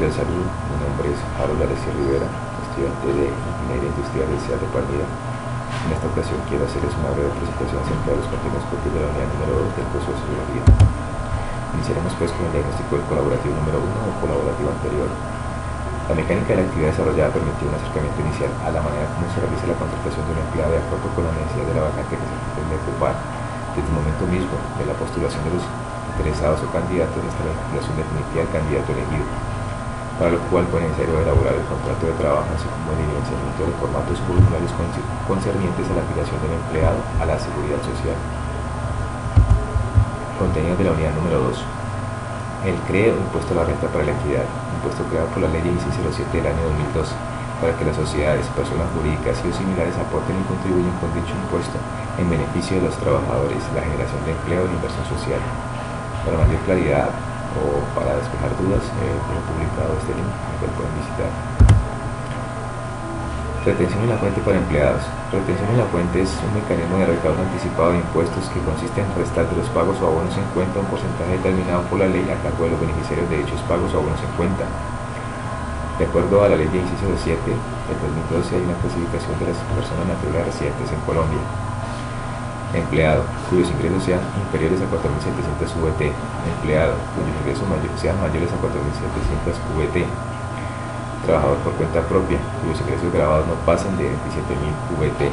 de Salud. Mi nombre es Harold Alessio Rivera, estudiante de Ingeniería Industrial del CEA de Palmira. En esta ocasión quiero hacerles una breve presentación acerca de los contenidos propios de la unidad número 2 del curso de Sociología. Iniciaremos pues con el diagnóstico del colaborativo número 1 o colaborativo anterior. La mecánica de la actividad desarrollada permitió un acercamiento inicial a la manera como se realiza la contratación de un empleado de acuerdo con la necesidad de la vacante que se pretende ocupar, desde el momento mismo de la postulación de los interesados o candidatos hasta la vinculación definitiva del candidato elegido, para lo cual fue necesario elaborar el contrato de trabajo, así como el evidenciamiento de formatos y formularios concernientes a la afiliación del empleado a la seguridad social. Contenidos de la unidad número 2. El CREO, Impuesto a la Renta para la Equidad, impuesto creado por la Ley 1607 del año 2012, para que las sociedades, personas jurídicas y o similares aporten y contribuyan con dicho impuesto en beneficio de los trabajadores, la generación de empleo y la inversión social. Para mayor claridad o para despejar dudas, tengo publicado este link, el cual pueden visitar. Retención en la fuente para empleados. Retención en la fuente es un mecanismo de recaudo anticipado de impuestos que consiste en restar de los pagos o abonos en cuenta un porcentaje determinado por la ley a cargo de los beneficiarios de dichos pagos o abonos en cuenta. De acuerdo a la ley 1607 del 2012 hay una clasificación de las personas naturales residentes en Colombia. Empleado cuyos ingresos sean inferiores a 4.700 VT. Empleado cuyos ingresos sean mayores a 4.700 VT. Trabajador por cuenta propia cuyos ingresos grabados no pasen de 27.000 VT.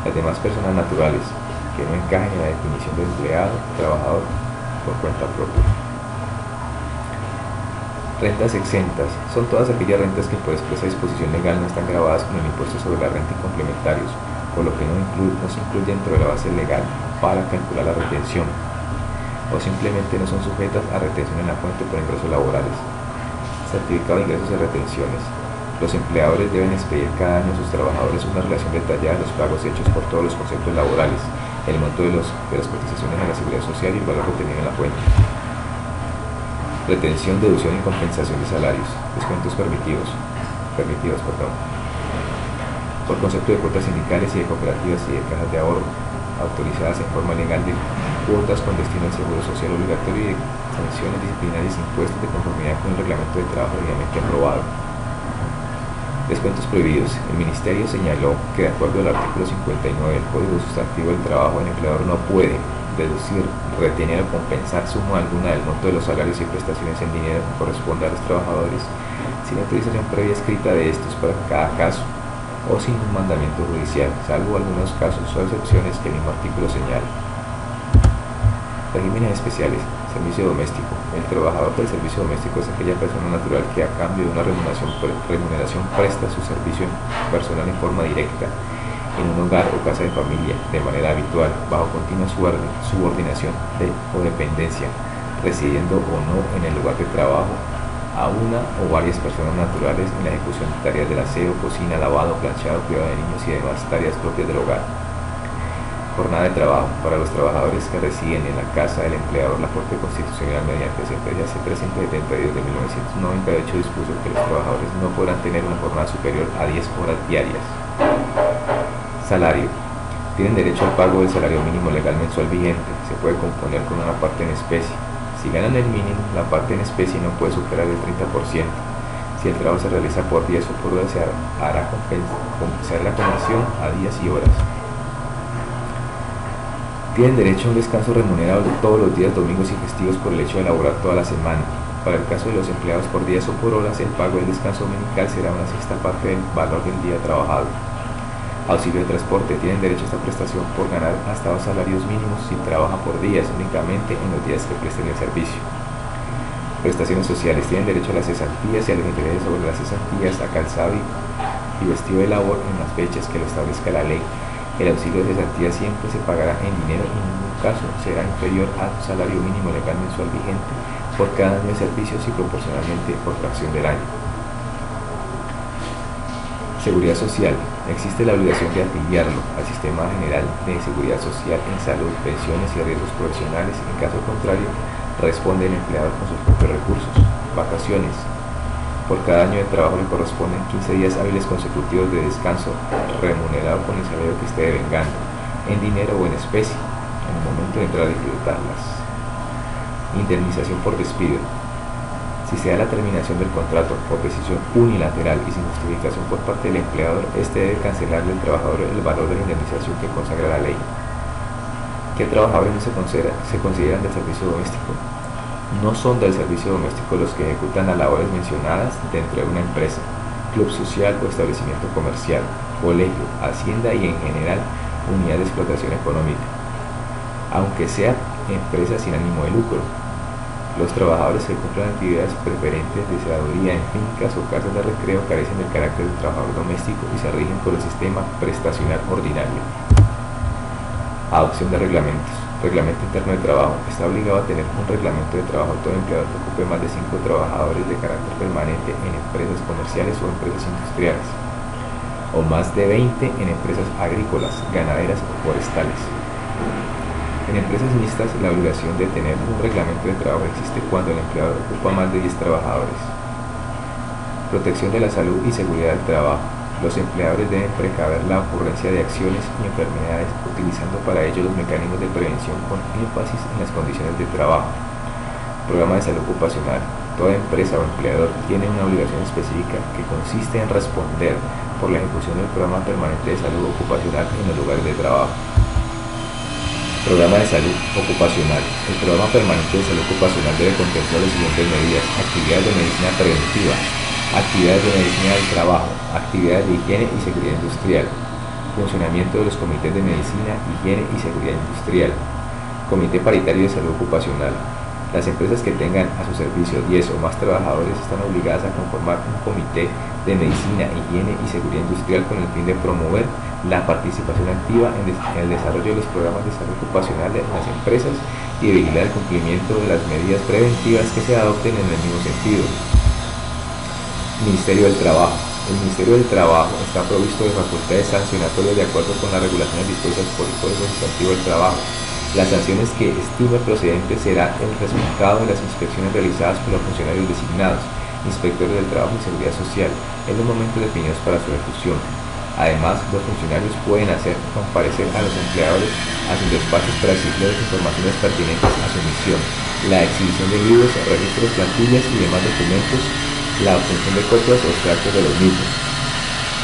Las demás personas naturales que no encajen en la definición de empleado, trabajador por cuenta propia. Rentas exentas son todas aquellas rentas que por expresa disposición legal no están grabadas con el impuesto sobre la renta y complementarios, por lo que no se incluye dentro de la base legal para calcular la retención, o simplemente no son sujetas a retención en la fuente por ingresos laborales. Certificado de ingresos y retenciones. Los empleadores deben expedir cada año a sus trabajadores una relación detallada de los pagos hechos por todos los conceptos laborales, el monto de las cotizaciones a la seguridad social y el valor retenido en la fuente. Retención, deducción y compensación de salarios. Descuentos permitidos. Por concepto de cuotas sindicales y de cooperativas y de cajas de ahorro, autorizadas en forma legal, de cuotas con destino al seguro social obligatorio y de sanciones disciplinarias impuestas de conformidad con el reglamento de trabajo debidamente aprobado. Descuentos prohibidos. El Ministerio señaló que de acuerdo al artículo 59 del Código Sustantivo del Trabajo, el empleador no puede deducir, retener o compensar suma alguna del monto de los salarios y prestaciones en dinero que corresponda a los trabajadores sin autorización previa escrita de estos para cada caso o sin un mandamiento judicial, salvo algunos casos o excepciones que el mismo artículo señala. Regímenes especiales. Servicio doméstico. El trabajador del servicio doméstico es aquella persona natural que a cambio de una remuneración presta su servicio personal en forma directa en un hogar o casa de familia, de manera habitual, bajo continua subordinación o dependencia, residiendo o no en el lugar de trabajo, a una o varias personas naturales en la ejecución de tareas del aseo, cocina, lavado, planchado, cuidado de niños y demás tareas propias del hogar. Jornada de trabajo. Para los trabajadores que residen en la casa del empleador, la Corte Constitucional mediante sentencia C-372 de 1998 dispuso que los trabajadores no podrán tener una jornada superior a 10 horas diarias. Salario. Tienen derecho al pago del salario mínimo legal mensual vigente. Se puede componer con una parte en especie. Si ganan el mínimo, la parte en especie no puede superar el 30%. Si el trabajo se realiza por días o por horas, se hará la conversión a días y horas. Tienen derecho a un descanso remunerado todos los días, domingos y festivos por el hecho de laborar toda la semana. Para el caso de los empleados por días o por horas, el pago del descanso dominical será una sexta parte del valor del día trabajado. Auxilio de transporte. Tienen derecho a esta prestación por ganar hasta 2 salarios mínimos si trabaja por días, únicamente en los días que presten el servicio. Prestaciones sociales. Tienen derecho a las cesantías y a los intereses sobre las cesantías, a calzado y vestido de labor en las fechas que lo establezca la ley. El auxilio de cesantía siempre se pagará en dinero y en ningún caso será inferior al salario mínimo legal mensual vigente por cada año de servicios y proporcionalmente por fracción del año. Seguridad social. Existe la obligación de afiliarlo al Sistema General de Seguridad Social en salud, pensiones y riesgos profesionales. En caso contrario, responde el empleador con sus propios recursos. Vacaciones. Por cada año de trabajo le corresponden 15 días hábiles consecutivos de descanso remunerado con el salario que esté devengando, en dinero o en especie, en el momento de entrar a disfrutarlas. Indemnización por despido. Si se da la terminación del contrato por decisión unilateral y sin justificación por parte del empleador, este debe cancelarle al trabajador el valor de la indemnización que consagra la ley. ¿Qué trabajadores no se consideran del servicio doméstico? No son del servicio doméstico los que ejecutan las labores mencionadas dentro de una empresa, club social o establecimiento comercial, colegio, hacienda y en general unidad de explotación económica, aunque sea empresa sin ánimo de lucro. Los trabajadores que cumplan actividades preferentes de cedaduría en fincas o casas de recreo carecen del carácter de trabajador doméstico y se rigen por el sistema prestacional ordinario. Adopción de reglamentos. Reglamento interno de trabajo. Está obligado a tener un reglamento de trabajo todo empleador que ocupe más de 5 trabajadores de carácter permanente en empresas comerciales o empresas industriales, o más de 20 en empresas agrícolas, ganaderas o forestales. En empresas mixtas, la obligación de tener un reglamento de trabajo existe cuando el empleador ocupa más de 10 trabajadores. Protección de la salud y seguridad del trabajo. Los empleadores deben precaver la ocurrencia de acciones y enfermedades, utilizando para ello los mecanismos de prevención con énfasis en las condiciones de trabajo. Programa de salud ocupacional. Toda empresa o empleador tiene una obligación específica que consiste en responder por la ejecución del programa permanente de salud ocupacional en los lugares de trabajo. Programa de salud ocupacional. El programa permanente de salud ocupacional debe contemplar las siguientes medidas: actividades de medicina preventiva, actividades de medicina del trabajo, actividades de higiene y seguridad industrial, funcionamiento de los comités de medicina, higiene y seguridad industrial, comité paritario de salud ocupacional. Las empresas que tengan a su servicio 10 o más trabajadores están obligadas a conformar un comité de medicina, higiene y seguridad industrial con el fin de promover la participación activa en el desarrollo de los programas de salud ocupacional de las empresas y de vigilar el cumplimiento de las medidas preventivas que se adopten en el mismo sentido. Ministerio del Trabajo. El Ministerio del Trabajo está provisto de facultades sancionatorias de acuerdo con las regulaciones dispuestas por el Código Sustantivo del Trabajo. Las sanciones que estime procedentes serán el resultado de las inspecciones realizadas por los funcionarios designados, inspectores del trabajo y seguridad social, en los momentos definidos para su ejecución. Además, los funcionarios pueden hacer comparecer a los empleadores a sus despachos para exigirles informaciones pertinentes a su misión, la exhibición de libros, registros, plantillas y demás documentos, la obtención de copias o extractos de los mismos.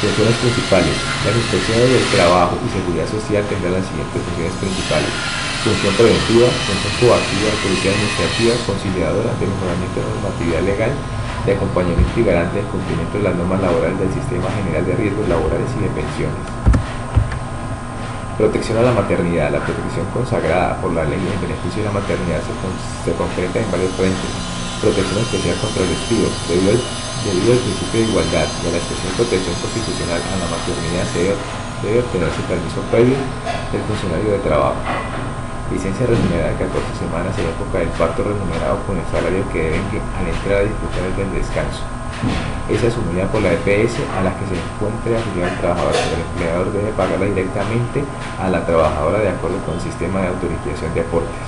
Funciones principales. Las inspecciones del trabajo y seguridad social tendrán las siguientes funciones principales: función preventiva, función coactiva, policía administrativa, conciliadora, de mejoramiento de normatividad legal, de acompañamiento y garante del cumplimiento de las normas laborales del Sistema General de Riesgos Laborales y de Pensiones. Protección a la maternidad. La protección consagrada por la ley en beneficio de la maternidad se concreta en varios frentes. Protección especial contra el despido. Debido al principio de igualdad y a la especial protección constitucional a la maternidad, se debe obtener su permiso previo del funcionario de trabajo. Licencia remunerada de 14 semanas en época del parto, remunerado con el salario que deben al entrar a disfrutar del descanso. Es asumida por la EPS a la que se encuentre afiliado el trabajador, pero el empleador debe pagarla directamente a la trabajadora de acuerdo con el sistema de autorización de aportes.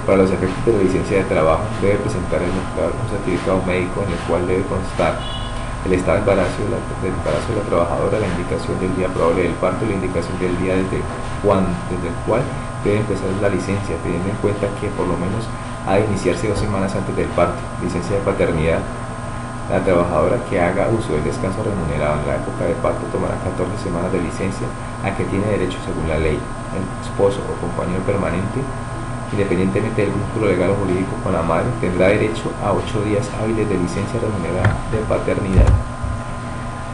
Para los efectos de la licencia de trabajo, debe presentar el empleador un certificado médico en el cual debe constar el estado de embarazo de la trabajadora, la indicación del día probable del parto y la indicación del día desde el cual debe empezar la licencia, teniendo en cuenta que por lo menos ha de iniciarse 2 semanas antes del parto. Licencia de paternidad. La trabajadora que haga uso del descanso remunerado en la época de parto tomará 14 semanas de licencia a que tiene derecho según la ley. El esposo o compañero permanente, independientemente del vínculo legal o jurídico con la madre, tendrá derecho a 8 días hábiles de licencia remunerada de paternidad.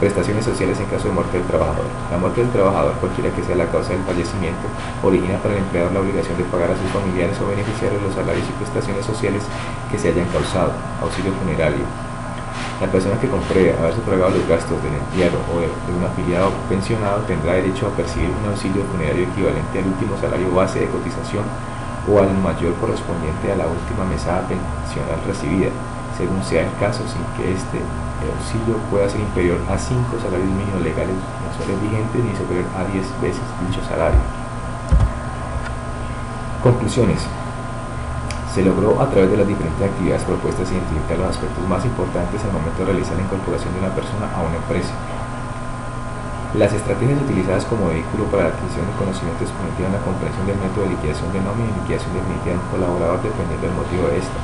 Prestaciones sociales en caso de muerte del trabajador. La muerte del trabajador, cualquiera que sea la causa del fallecimiento, origina para el empleador la obligación de pagar a sus familiares o beneficiarios los salarios y prestaciones sociales que se hayan causado. Auxilio funerario. La persona que compruebe haber sufragado los gastos del entierro o de un afiliado o pensionado tendrá derecho a percibir un auxilio funerario equivalente al último salario base de cotización o al mayor correspondiente a la última mesada pensional recibida, según sea el caso, sin que el auxilio pueda ser inferior a 5 salarios mínimos legales mensuales vigentes ni superior a 10 veces dicho salario. Conclusiones. Se logró a través de las diferentes actividades propuestas identificar los aspectos más importantes al momento de realizar la incorporación de una persona a una empresa. Las estrategias utilizadas como vehículo para la adquisición de conocimientos permitieron la comprensión del método de liquidación de nómina y liquidación definitiva de un colaborador dependiendo del motivo de esta.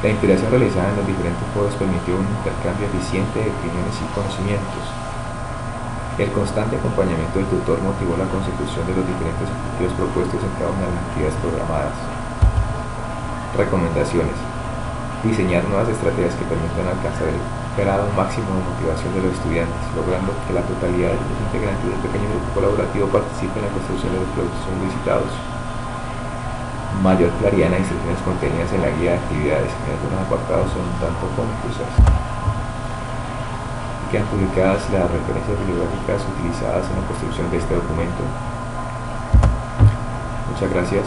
La interacción realizada en los diferentes foros permitió un intercambio eficiente de opiniones y conocimientos. El constante acompañamiento del tutor motivó la consecución de los diferentes objetivos propuestos en cada una de las actividades programadas. Recomendaciones: diseñar nuevas estrategias que permitan alcanzar el grado máximo de motivación de los estudiantes, logrando que la totalidad de los integrantes del pequeño grupo colaborativo participe en la construcción de los productos solicitados. Mayor claridad en las instrucciones contenidas en la guía de actividades, que en algunos apartados son un tanto confusas. Quedan publicadas las referencias bibliográficas utilizadas en la construcción de este documento. Muchas gracias.